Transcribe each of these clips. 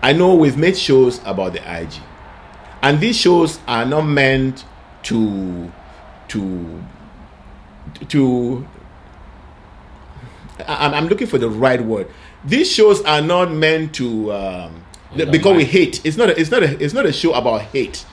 I know we've made shows about the IG, and these shows are not meant to to to I'm looking for the right word. These shows are not meant to because we hate. It's not a show about hate.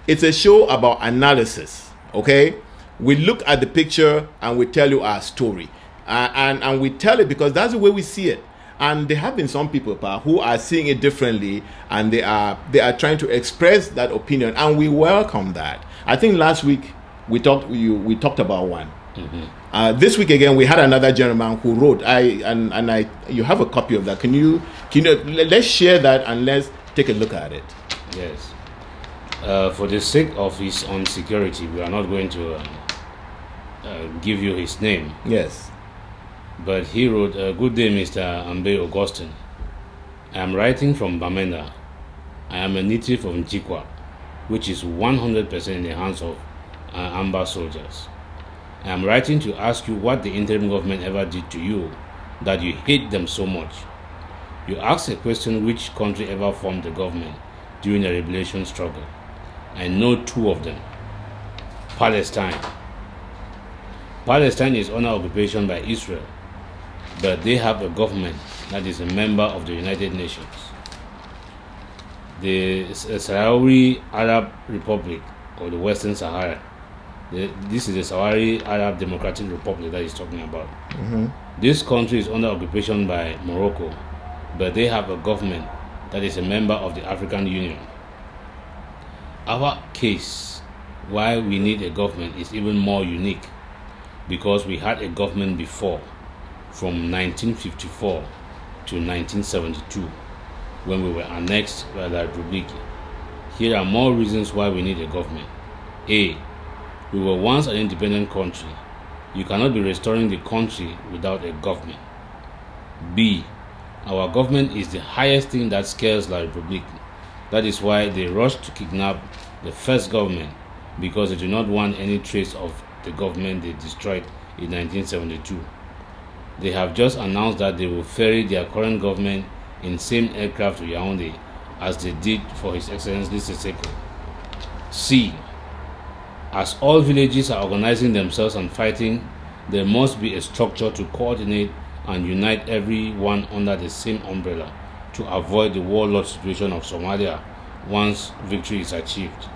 It's a show about analysis. Okay, we look at the picture and we tell you our story, and we tell it because that's the way we see it. And there have been some people, Pa, who are seeing it differently, and they are trying to express that opinion, and we welcome that. I think last week we talked about one. Mm-hmm. This week again we had another gentleman who wrote. You have a copy of that. Can you let's share that and let's take a look at it. Yes. For the sake of his own security, we are not going to give you his name. Yes. But he wrote, "Good day, Mr. Ambe Augustine. I am writing from Bamenda. I am a native of Njikwa, which is 100% in the hands of Amba soldiers. I am writing to ask you what the interim government ever did to you that you hate them so much. You asked a question, which country ever formed the government during the liberation struggle. I know two of them. Palestine. Palestine is under occupation by Israel, but they have a government that is a member of the United Nations. The Sahrawi Arab Republic, or the Western Sahara, this is the Sahrawi Arab Democratic Republic that he's talking about. Mm-hmm. This country is under occupation by Morocco, but they have a government that is a member of the African Union. Our case, why we need a government, is even more unique because we had a government before, from 1954 to 1972, when we were annexed by the Republic. Here are more reasons why we need a government. A. We were once an independent country. You cannot be restoring the country without a government. B. Our government is the highest thing that scares La Republique. That is why they rushed to kidnap the first government, because they do not want any trace of the government they destroyed in 1972. They have just announced that they will ferry their current government in same aircraft to Yaoundé as they did for His Excellency Seseko. C. As all villages are organizing themselves and fighting, there must be a structure to coordinate and unite everyone under the same umbrella to avoid the warlord situation of Somalia once victory is achieved.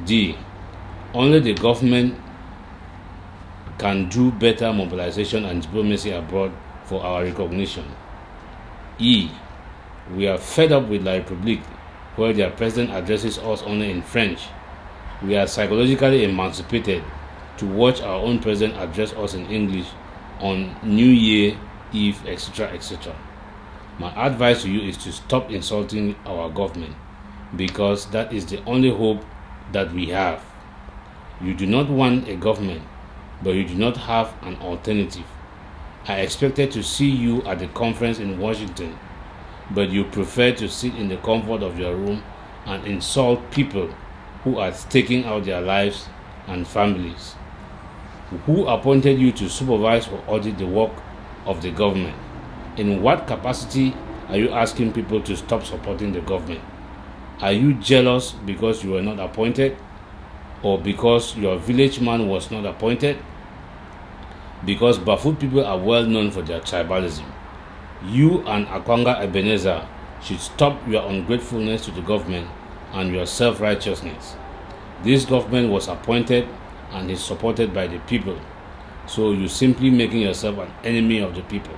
D. Only the government can do better mobilization and diplomacy abroad for our recognition. E. We are fed up with La République, where their president addresses us only in French. We are psychologically emancipated to watch our own president address us in English on New Year Eve, etc., etc. My advice to you is to stop insulting our government, because that is the only hope that we have. You do not want a government, but you do not have an alternative. I expected to see you at the conference in Washington, but you prefer to sit in the comfort of your room and insult people who are taking out their lives and families. Who appointed you to supervise or audit the work of the government? In what capacity are you asking people to stop supporting the government? Are you jealous because you were not appointed, or because your village man was not appointed? Because Bafut people are well known for their tribalism. You and Akwanga Ebenezer should stop your ungratefulness to the government and your self-righteousness. This government was appointed and is supported by the people, so you're simply making yourself an enemy of the people.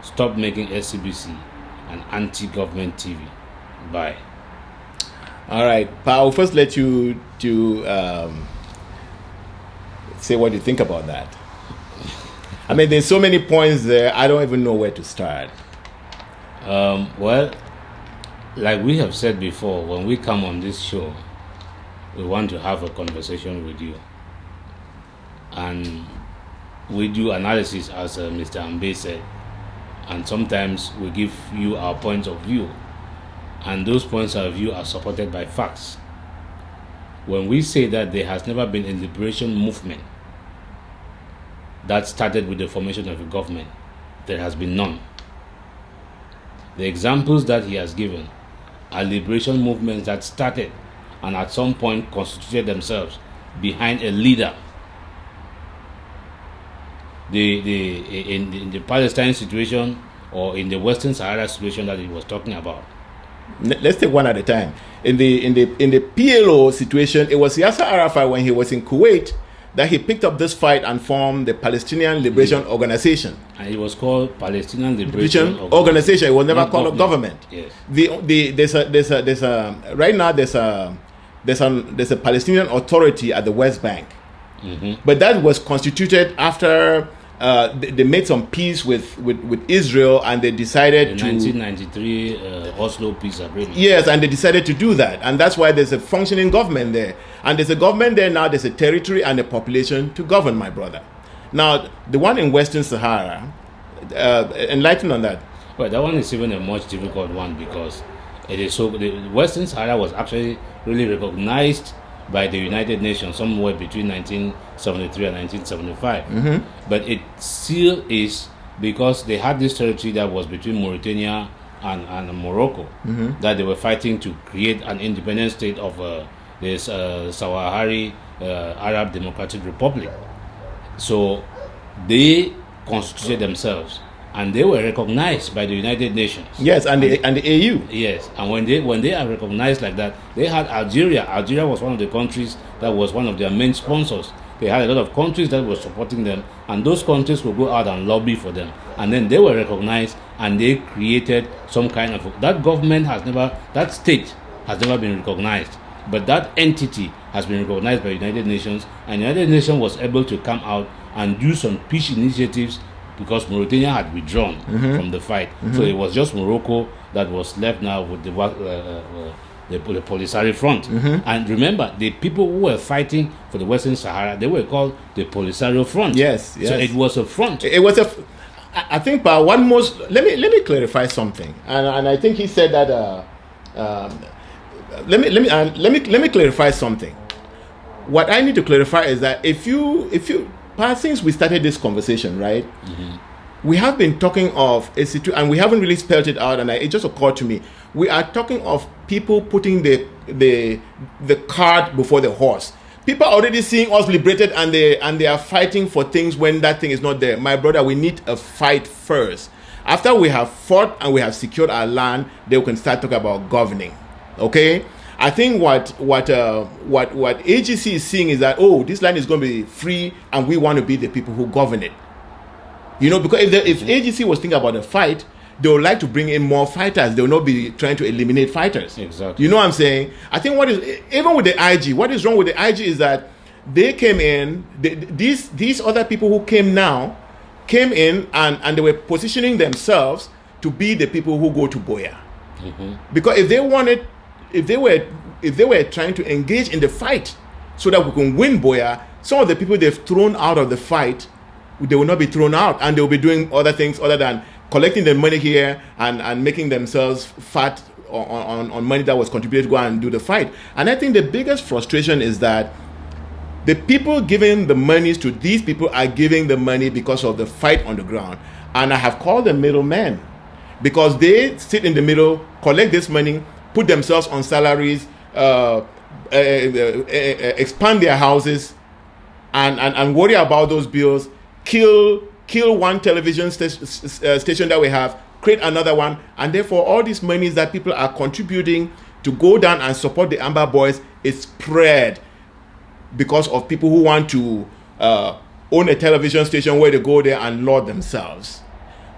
Stop making SCBC an anti-government TV. Bye. All right, Pa, I'll first let you say what you think about that. I mean, there's so many points there, I don't even know where to start. Well, like we have said before, when we come on this show, we want to have a conversation with you. And we do analysis, as Mr. Ambe said, and sometimes we give you our points of view. And those points of view are supported by facts. When we say that there has never been a liberation movement that started with the formation of a government, there has been none. The examples that he has given are liberation movements that started and at some point constituted themselves behind a leader. In the Palestine situation or in the Western Sahara situation that he was talking about. Let's take one at a time. In the PLO situation, it was Yasser Arafat when he was in Kuwait that he picked up this fight and formed the Palestinian Liberation Organization. And it was called Palestinian Liberation Organization. It was never called a government. Yes. Right now there's a Palestinian Authority at the West Bank, but that was constituted after they made some peace with Israel, and they decided the 1993 Oslo Peace Agreement. Yes, and they decided to do that, and that's why there's a functioning government there. And there's a government there now. There's a territory and a population to govern, my brother. Now, the one in Western Sahara, enlighten on that. Well, that one is even a much difficult one because it is so. The Western Sahara was actually really recognized by the United Nations somewhere between 1973 and 1975. But it still is because they had this territory that was between Mauritania and Morocco that they were fighting to create an independent state of this Sahrawi Arab Democratic Republic. So they constituted themselves and they were recognized by the United Nations. Yes, and the AU. Yes, and when they are recognized like that, they had Algeria. Algeria was one of the countries that was one of their main sponsors. They had a lot of countries that were supporting them, and those countries would go out and lobby for them. And then they were recognized, and they created some kind of that government that state has never been recognized, but that entity has been recognized by the United Nations, and the United Nations was able to come out and do some peace initiatives. Because Mauritania had withdrawn from the fight, so it was just Morocco that was left now with the Polisario Front. And remember, the people who were fighting for the Western Sahara, they were called the Polisario Front. Yes. So it was a front. It was a. I think, one most. Let me clarify something, and I think he said that. Let me clarify something. What I need to clarify is that if you. Since we started this conversation, right, we have been talking of a situation, and we haven't really spelled it out, and it just occurred to me. We are talking of people putting the cart before the horse. People are already seeing us liberated, and they are fighting for things when that thing is not there. My brother, we need a fight first. After we have fought and we have secured our land, then we can start talking about governing. Okay? I think what AGC is seeing is that, this land is going to be free and we want to be the people who govern it. Because if AGC was thinking about a fight, they would like to bring in more fighters. They will not be trying to eliminate fighters. Exactly. You know what I'm saying? I think even with the IG, what is wrong with the IG is that they came in, these other people who came in and they were positioning themselves to be the people who go to Boya. Because if they were trying to engage in the fight so that we can win Boya, some of the people they've thrown out of the fight, they will not be thrown out, and they will be doing other things other than collecting the money here and making themselves fat on money that was contributed to go and do the fight. And I think the biggest frustration is that the people giving the monies to these people are giving the money because of the fight on the ground. And I have called them middlemen because they sit in the middle, collect this money, put themselves on salaries, expand their houses, and worry about those bills, kill one television station that we have, create another one, and therefore all these monies that people are contributing to go down and support the Amber Boys is spread because of people who want to own a television station where they go there and lord themselves.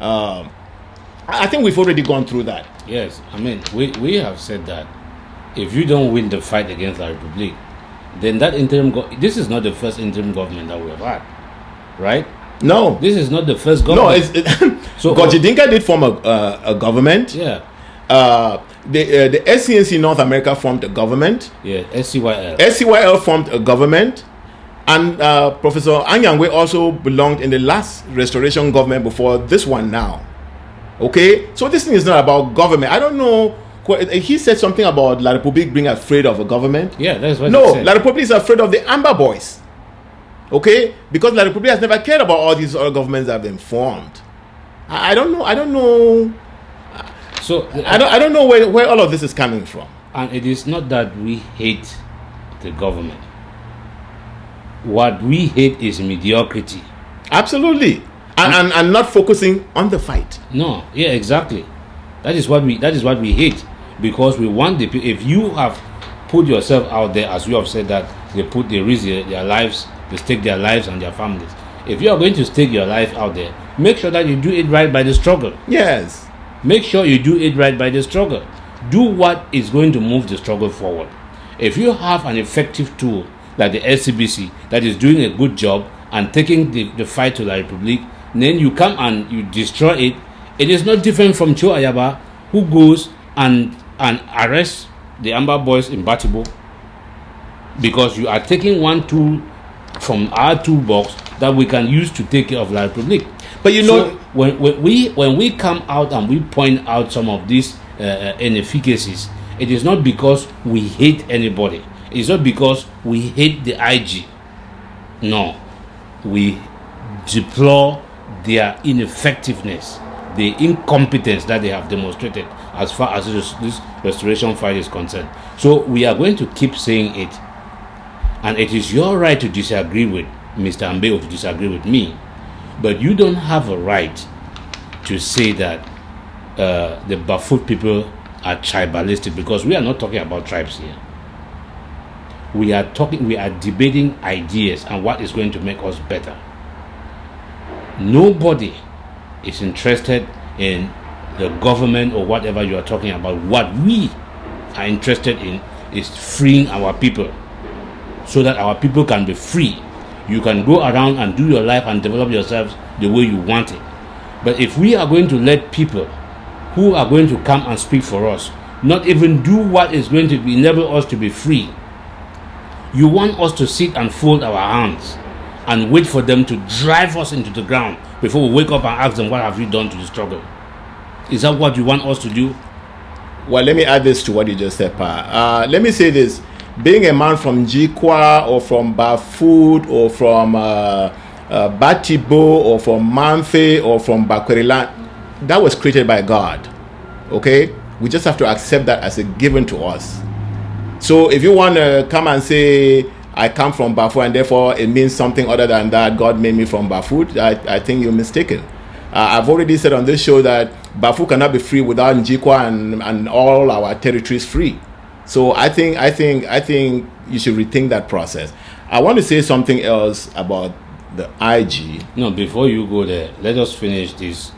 I think we've already gone through that. Yes, I mean, we have said that if you don't win the fight against the Republic, then that this is not the first interim government that we have had, right? No. This is not the first government. No, so Gojidinka did form a government. Yeah. The SCNC North America formed a government. Yeah, SCYL. SCYL formed a government. And Professor Anyangwe also belonged in the last restoration government before this one now. Okay? So this thing is not about government. I don't know. He said something about La Republique being afraid of a government. Yeah, that's what he said. La Republique is afraid of the Amber Boys. Okay? Because La Republique has never cared about all these other governments that have been formed. I don't know. So I don't know where all of this is coming from. and it is not that we hate the government. What we hate is mediocrity. Absolutely. And not focusing on the fight. No, yeah, exactly. That is what we hate, because we want if you have put yourself out there, as you have said, that they risk their lives, they stake their lives and their families. If you are going to stake your life out there, make sure that you do it right by the struggle. Yes. Make sure you do it right by the struggle. Do what is going to move the struggle forward. If you have an effective tool like the LCBC that is doing a good job and taking the fight to La Republique, then you come and you destroy it. It is not different from Cho Ayaba, who goes and arrests the Amber boys in Batibo, because you are taking one tool from our toolbox that we can use to take care of La Republique. But you know, so when we come out and we point out some of these inefficacies, it is not because we hate anybody. It's not because we hate the IG. No, we deplore their ineffectiveness, the incompetence that they have demonstrated as far as this restoration fight is concerned. So we are going to keep saying it, and it is your right to disagree with Mr. Ambe or to disagree with me, but you don't have a right to say that the Bafut people are tribalistic, because we are not talking about tribes here. We are debating ideas and what is going to make us better. Nobody is interested in the government or whatever you are talking about. What we are interested in is freeing our people, so that our people can be free. You can go around and do your life and develop yourselves the way you want it. But if we are going to let people who are going to come and speak for us not even do what is going to enable us to be free, you want us to sit and fold our hands and wait for them to drive us into the ground before we wake up and ask them, what have you done to the struggle? Is that what you want us to do? Well, let me add this to what you just said, Pa. Let me say this. Being a man from Jikwa or from Bafut or from Batibo or from Manfe or from Bakweriland, that was created by God. Okay? We just have to accept that as a given to us. So if you want to come and say, I come from Bafut and therefore it means something other than that, God made me from Bafut, I think you're mistaken. I've already said on this show that Bafut cannot be free without Njikwa and all our territories free. So I think you should rethink that process. I want to say something else about the IG. No, before you go there, let us finish this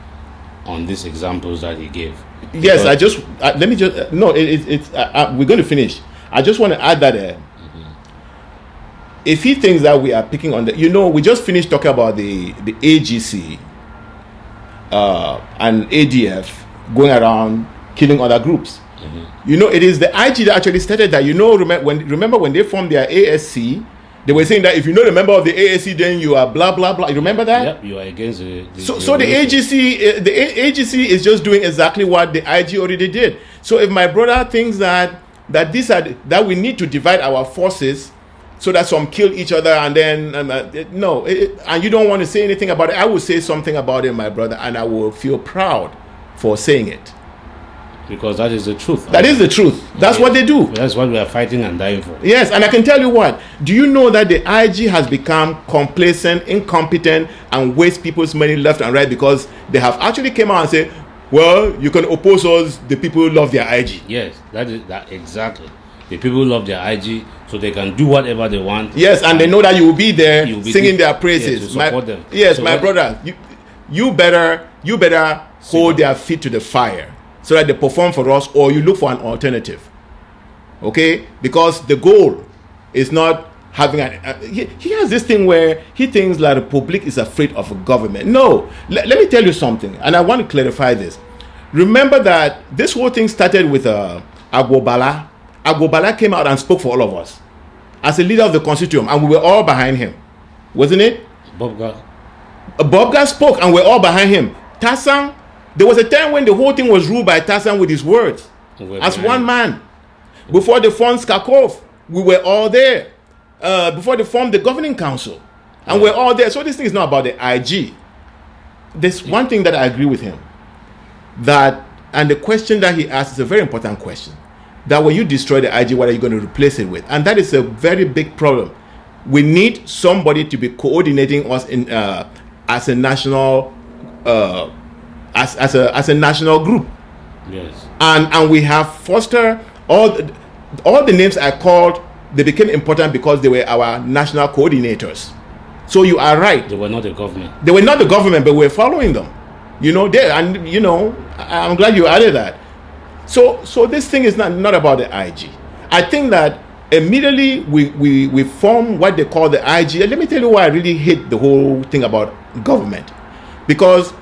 on these examples that he gave. Yes, we're going to finish. I just want to add that if he thinks that we are picking on we just finished talking about the AGC and ADF going around killing other groups. It is the IG that actually started that. Remember when they formed their ASC, they were saying that if you're not a member of the ASC, then you are blah blah blah. You remember that? Yep, you are against the so the AGC is just doing exactly what the IG already did. So if my brother thinks that we need to divide our forces so that some kill each other and then and you don't want to say anything about it, I will say something about it, my brother, and I will feel proud for saying it. Because that is the truth. That is the truth. That's what they do. That's what we are fighting and dying for. Yes, and I can tell you what. Do you know that the IG has become complacent, incompetent, and waste people's money left and right because they have actually came out and said, well, you can oppose us, the people who love their IG. Yes, that exactly. The people love their IG, so they can do whatever they want. Yes, and they know that you will be there singing their praises. To support them. Yes, so my brother, you better hold their feet to the fire so that they perform for us, or you look for an alternative. Okay? Because the goal is not having he has this thing where he thinks La Republique is afraid of a government. No. Let me tell you something, and I want to clarify this. Remember that this whole thing started with Agbobala. Agbobala came out and spoke for all of us as a leader of the constitutum, and we were all behind him. Wasn't it? Bobga spoke, and we're all behind him. Tassan, there was a time when the whole thing was ruled by Tassan with his words as one man. Before they formed Skakov, we were all there. Before they formed the governing council, and we're all there. So this thing is not about the IG. There's one thing that I agree with him, that And the question that he asked is a very important question. That when you destroy the IG, what are you going to replace it with? And that is a very big problem. We need somebody to be coordinating us in as a national as a national group. Yes. And we have fostered all the names I called. They became important because they were our national coordinators. So you are right. They were not the government. They were not the government, but we're following them. I'm glad you added that. So this thing is not about the IG. I think that immediately we form what they call the IG. And let me tell you why I really hate the whole thing about government. Because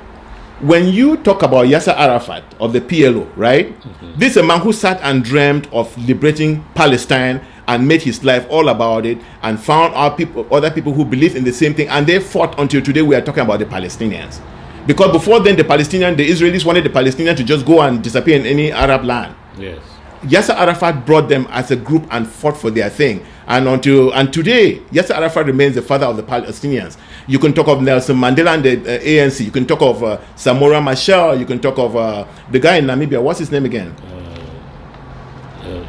when you talk about Yasser Arafat of the PLO, right? Mm-hmm. This is a man who sat and dreamed of liberating Palestine and made his life all about it, and found other people who believe in the same thing, and they fought until today. We are talking about the Palestinians. Because before then, the Israelis wanted the Palestinians to just go and disappear in any Arab land. Yes. Yasser Arafat brought them as a group and fought for their thing. And today, Yasser Arafat remains the father of the Palestinians. You can talk of Nelson Mandela and the ANC. You can talk of Samora Machel. You can talk of the guy in Namibia. What's his name again?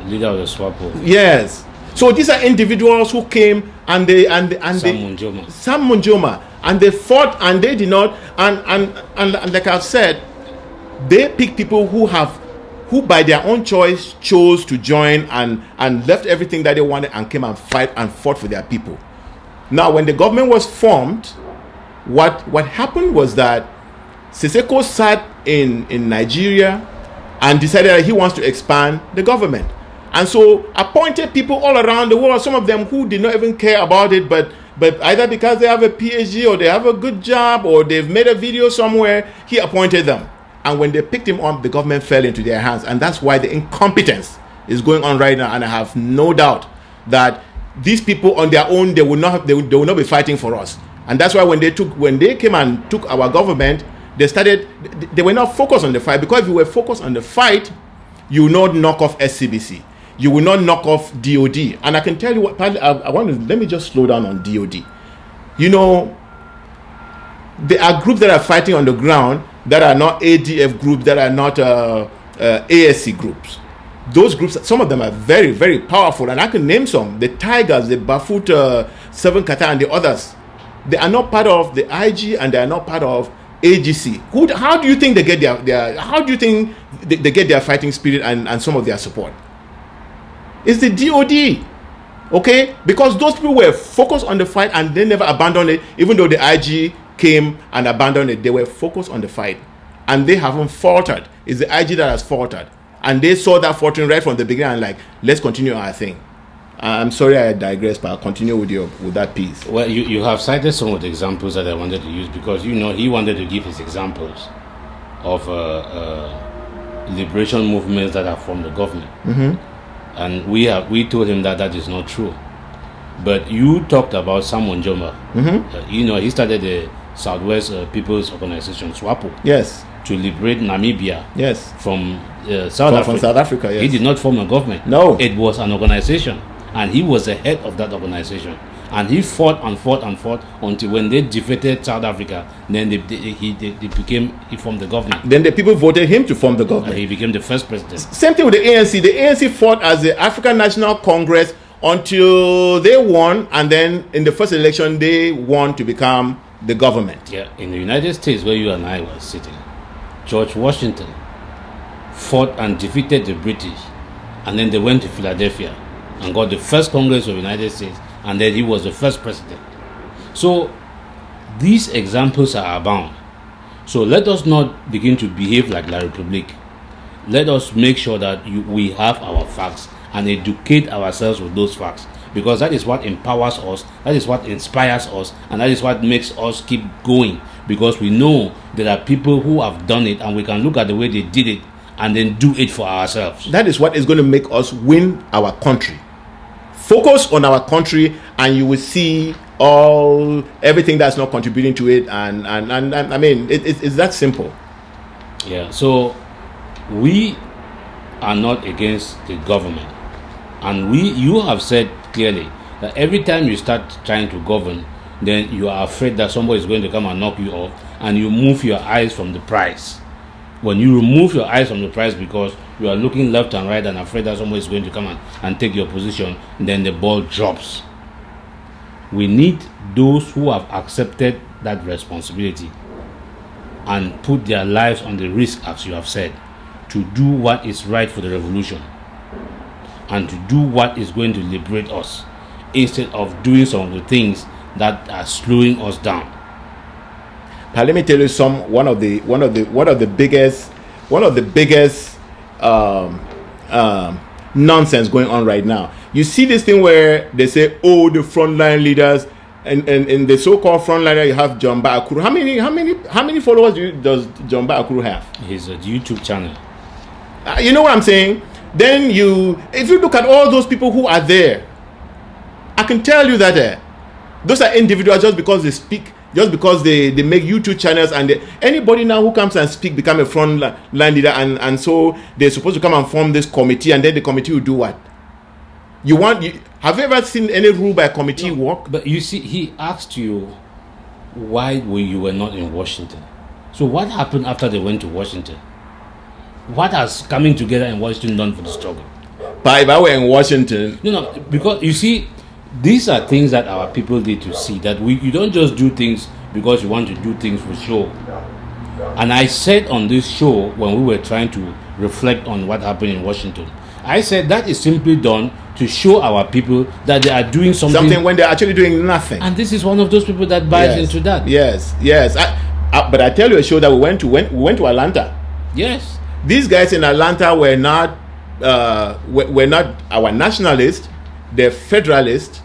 Leader of the SWAPO. Yes. So these are individuals who came and Sam Munjoma, and they fought and they did not, and like I've said, they picked people who by their own choice chose to join and left everything that they wanted and came and fought for their people. Now, when the government was formed, what happened was that Siseko sat in Nigeria and decided that he wants to expand the government. And so appointed people all around the world, some of them who did not even care about it, but either because they have a PhD or they have a good job or they've made a video somewhere, he appointed them. And when they picked him up, the government fell into their hands. And that's why the incompetence is going on right now. And I have no doubt that these people on their own, they will not be fighting for us. And that's why when they came and took our government, they were not focused on the fight. Because if you were focused on the fight, you will not knock off SCBC. You will not knock off DOD. And I can tell you what, let me just slow down on DOD. There are groups that are fighting on the ground that are not ADF groups, that are not ASC groups. Those groups, some of them are very, very powerful. And I can name some. The Tigers, the Bafut, Seven Qatar, and the others. They are not part of the IG and they are not part of AGC. How do you think they get they get their fighting spirit and some of their support? It's the DOD, okay? Because those people were focused on the fight and they never abandoned it, even though the IG came and abandoned it. They were focused on the fight and they haven't faltered. It's the IG that has faltered. And they saw that faltering right from the beginning and let's continue our thing. I'm sorry I digress, but I'll continue with that piece. Well, you have cited some of the examples that I wanted to use because, he wanted to give his examples of liberation movements that are from the government. Mm-hmm. And we told him that is not true. But you talked about Sam Munjoma. Mm-hmm. He started the Southwest People's Organization, SWAPO. Yes. To liberate Namibia. Yes. From South Africa. From South Africa, yes. He did not form a government. No. It was an organization. And he was the head of that organization. And he fought until when they defeated South Africa, then he formed the government. Then the people voted him to form the government. He became the first president. Same thing with the ANC. The ANC fought as the African National Congress until they won, and then in the first election they won to become the government. Yeah, in the United States where you and I were sitting, George Washington fought and defeated the British, and then they went to Philadelphia and got the first Congress of the United States, and then he was the first president. So these examples are abound. So let us not begin to behave like La Republique. Let us make sure that we have our facts and educate ourselves with those facts, because that is what empowers us, that is what inspires us, and that is what makes us keep going, because we know there are people who have done it and we can look at the way they did it and then do it for ourselves. That is what is going to make us win our country. Focus on our country and you will see everything that's not contributing to it, and I mean it's that simple. Yeah, so we are not against the government, and you have said clearly that every time you start trying to govern, then you are afraid that somebody is going to come and knock you off, and you move your eyes from the prize. when you remove your eyes from the prize because you are looking left and right and afraid that someone is going to come and take your position, then the ball drops. We need those who have accepted that responsibility and put their lives on the risk, as you have said, to do what is right for the revolution and to do what is going to liberate us, instead of doing some of the things that are slowing us down. Now let me tell you one of the biggest nonsense going on right now. You see this thing where they say, oh, the frontline leaders, and the so-called frontliner, you have John Akuru. How many followers does John Akuru have? His YouTube channel. You know what I'm saying? Then if you look at all those people who are there, I can tell you that those are individuals just because they speak, just because they make YouTube channels, and anybody now who comes and speak become a front line leader, and so they're supposed to come and form this committee, and then the committee will do what? Have you ever seen any rule by committee work? But you see, he asked you why you were not in Washington. So what happened after they went to Washington? What has coming together in Washington done for the struggle? But if I were in Washington... No, because you see, these are things that our people need to see, that you don't just do things because you want to do things for show. And I said on this show, when we were trying to reflect on what happened in Washington, I said that is simply done to show our people that they are doing something when they're actually doing nothing. And this is one of those people that buys into that. Yes. But I tell you a show that we went to Atlanta. Yes. These guys in Atlanta were not our nationalists, they're federalists.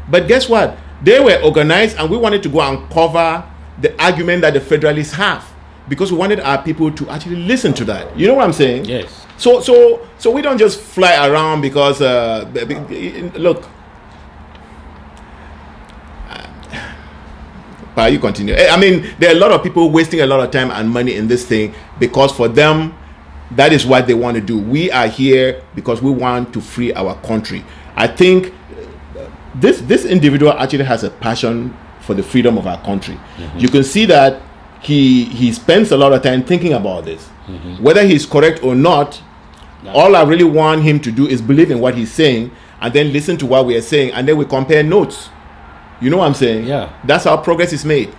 But guess what? They were organized, and we wanted to go and cover the argument that the federalists have, because we wanted our people to actually listen to that. You know what I'm saying? Yes. So we don't just fly around because look. But you continue. I mean, there are a lot of people wasting a lot of time and money in this thing because for them, that is what they want to do. We are here because we want to free our country. I think this individual actually has a passion for the freedom of our country. Mm-hmm. You can see that he spends a lot of time thinking about this. Mm-hmm. Whether he's correct or not, all I really want him to do is believe in what he's saying and then listen to what we are saying, and then we compare notes. You know what I'm saying? Yeah. That's how progress is made.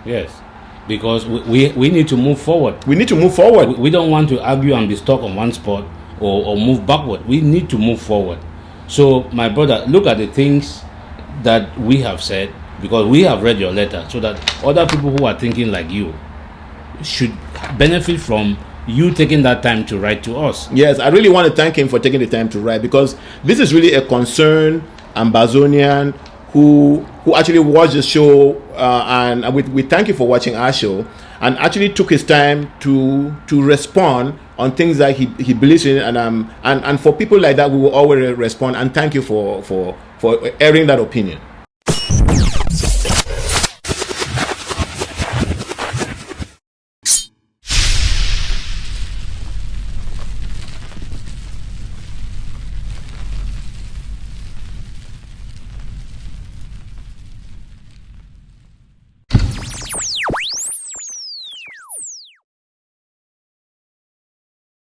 Yes. Because we need to move forward. We need to move forward. We don't want to argue and be stuck on one spot or move backward. We need to move forward. So, my brother, look at the things that we have said, because we have read your letter, so that other people who are thinking like you should benefit from you taking that time to write to us. Yes, I really want to thank him for taking the time to write, because this is really a concerned Ambazonian who actually watched the show, and we thank you for watching our show, and actually took his time to respond on things that he believes in, and for people like that, we will always respond, and thank you for airing that opinion.